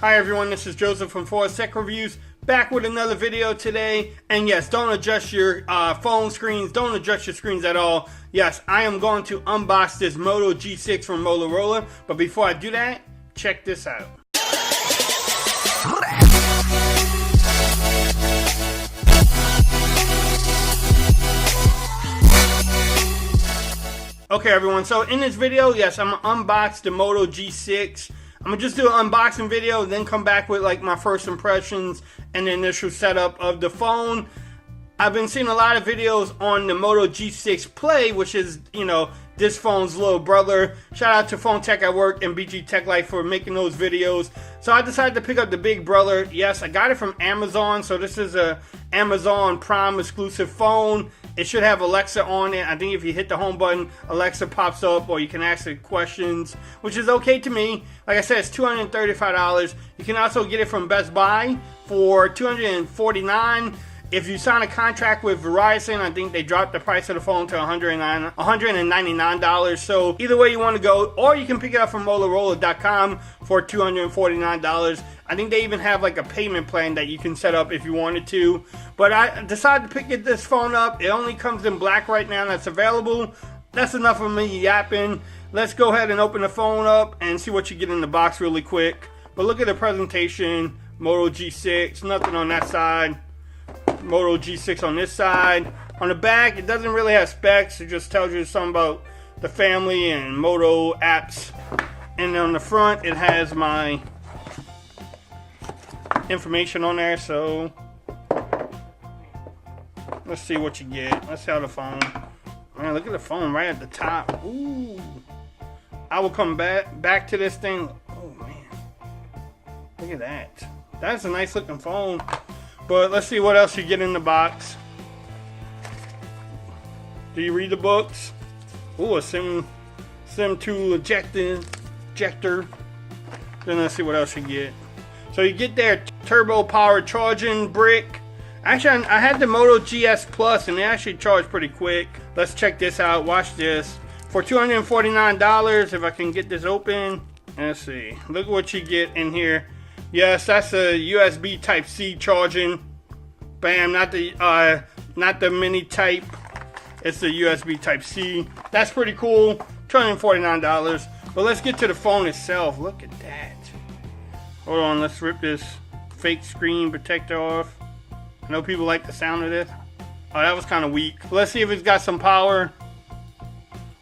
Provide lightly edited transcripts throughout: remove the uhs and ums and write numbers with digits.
Hi everyone, this is Joseph from Forest Tech Reviews, back with another video today. And yes, don't adjust your phone screens, don't adjust your screens at all. Yes, I am going to unbox this Moto G6 from Motorola, but before I do that, check this out. Okay everyone, so in this video, yes, I'm gonna unbox the Moto G6. I'm gonna just do an unboxing video, then come back with like my first impressions and the initial setup of the phone. I've been seeing a lot of videos on the Moto G6 Play, which is, you know, this phone's little brother. Shout out to Phone Tech at Work and BG Tech Life for making those videos. So I decided to pick up the big brother. Yes, I got it from Amazon, so this is a Amazon Prime exclusive phone. It should have Alexa on it. I think if you hit the home button, Alexa pops up, or you can ask it questions, which is okay to me. Like I said, it's $235. You can also get it from Best Buy for $249. If you sign a contract with Verizon, I think they dropped the price of the phone to $199. So either way you want to go, or you can pick it up from Motorola.com for $249. I think they even have like a payment plan that you can set up if you wanted to. But I decided to pick this phone up. It only comes in black right now that's available. That's enough of me yapping. Let's go ahead and open the phone up and see what you get in the box really quick. But look at the presentation. Moto G6, nothing on that side. Moto G6 on this side. On the back, it doesn't really have specs. It just tells you something about the family and Moto apps. And on the front, it has my information on there. So let's see what you get. Let's see how the phone. Man, look at the phone right at the top. Ooh. I will come back to this thing. Oh man, look at that. That's a nice looking phone. But let's see what else you get in the box. Do you read the books? Ooh, a SIM tool ejector. Then let's see what else you get. So you get their TurboPower charging brick. Actually, I had the Moto GS Plus and they actually charge pretty quick. Let's check this out. Watch this. For $249, if I can get this open. Let's see. Look what you get in here. Yes, that's a USB Type-C charging. Bam, not the mini type. It's the USB Type-C. That's pretty cool. $249. But let's get to the phone itself. Look at that. Hold on, let's rip this fake screen protector off. I know people like the sound of this. Oh, that was kind of weak. Let's see if it's got some power.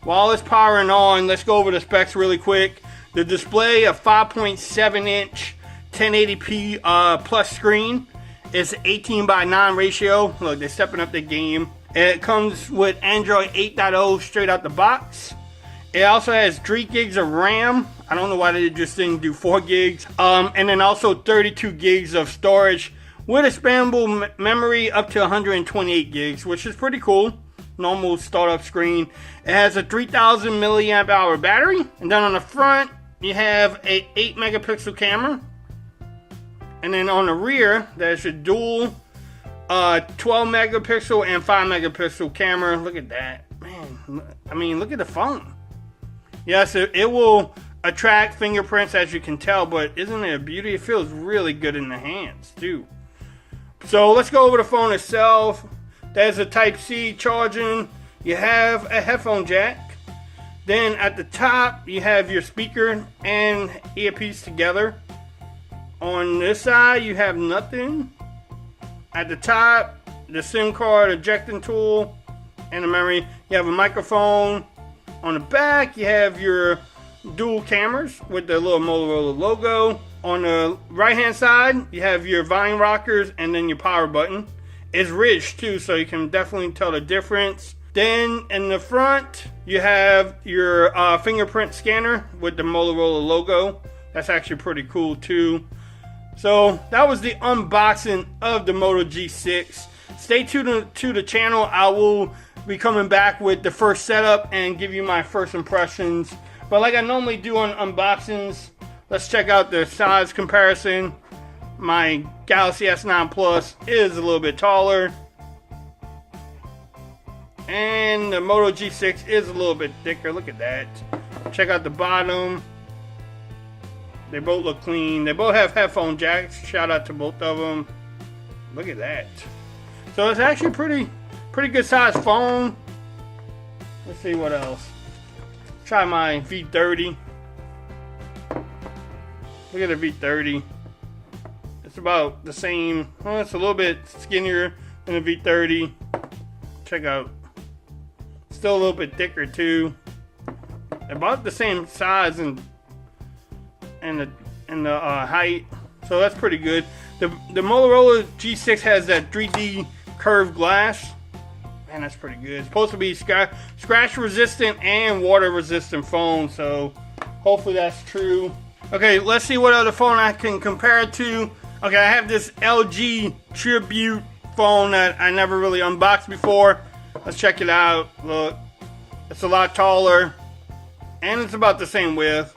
While it's powering on, let's go over the specs really quick. The display, a 5.7 inch 1080p plus screen. It's 18:9 ratio. Look, they're stepping up the game. And it comes with Android 8.0 straight out the box. It also has 3 gigs of RAM. I don't know why they just didn't do 4 gigs. And then also 32 gigs of storage with expandable memory up to 128 gigs, which is pretty cool. Normal startup screen. It has a 3000 milliamp hour battery. And then on the front, you have a 8 megapixel camera. And then on the rear, there's a dual 12 megapixel and 5 megapixel camera. Look at that. Man, I mean, look at the phone. Yes, it will attract fingerprints, as you can tell, but isn't it a beauty? It feels really good in the hands, too. So let's go over the phone itself. There's a Type-C charging. You have a headphone jack. Then at the top, you have your speaker and earpiece together. On this side, you have nothing. At the top, the SIM card ejecting tool and the memory. You have a microphone. On the back, you have your dual cameras with the little Motorola logo. On the right-hand side, you have your volume rockers and then your power button. It's ridged too, so you can definitely tell the difference. Then in the front, you have your fingerprint scanner with the Motorola logo. That's actually pretty cool too. So that was the unboxing of the Moto G6. Stay tuned to the channel. I will be coming back with the first setup and give you my first impressions. But like I normally do on unboxings, let's check out the size comparison. My Galaxy S9 Plus is a little bit taller. And the Moto G6 is a little bit thicker. Look at that. Check out the bottom. They both look clean. They both have headphone jacks. Shout out to both of them. Look at that. So it's actually pretty good sized phone. Let's see what else. Try my V30. Look at the V30. It's about the same. Well, it's a little bit skinnier than the V30. Check out. Still a little bit thicker too. About the same size and the height. So that's pretty good. The Motorola G6 has that 3D curved glass. Man, that's pretty good. It's supposed to be scratch resistant and water resistant phone. So hopefully that's true. Okay, let's see what other phone I can compare it to. Okay, I have this LG Tribute phone that I never really unboxed before. Let's check it out. Look, it's a lot taller and it's about the same width.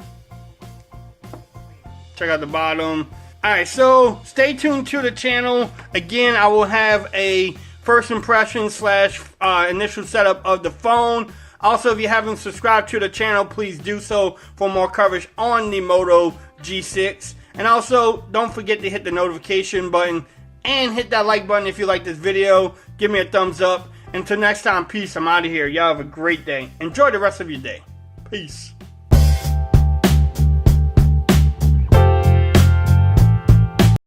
Check out the bottom. Alright, so stay tuned to the channel. Again, I will have a first impression / initial setup of the phone. Also, if you haven't subscribed to the channel, please do so for more coverage on the Moto G6. And also, don't forget to hit the notification button and hit that like button if you like this video. Give me a thumbs up. Until next time, peace. I'm out of here. Y'all have a great day. Enjoy the rest of your day. Peace.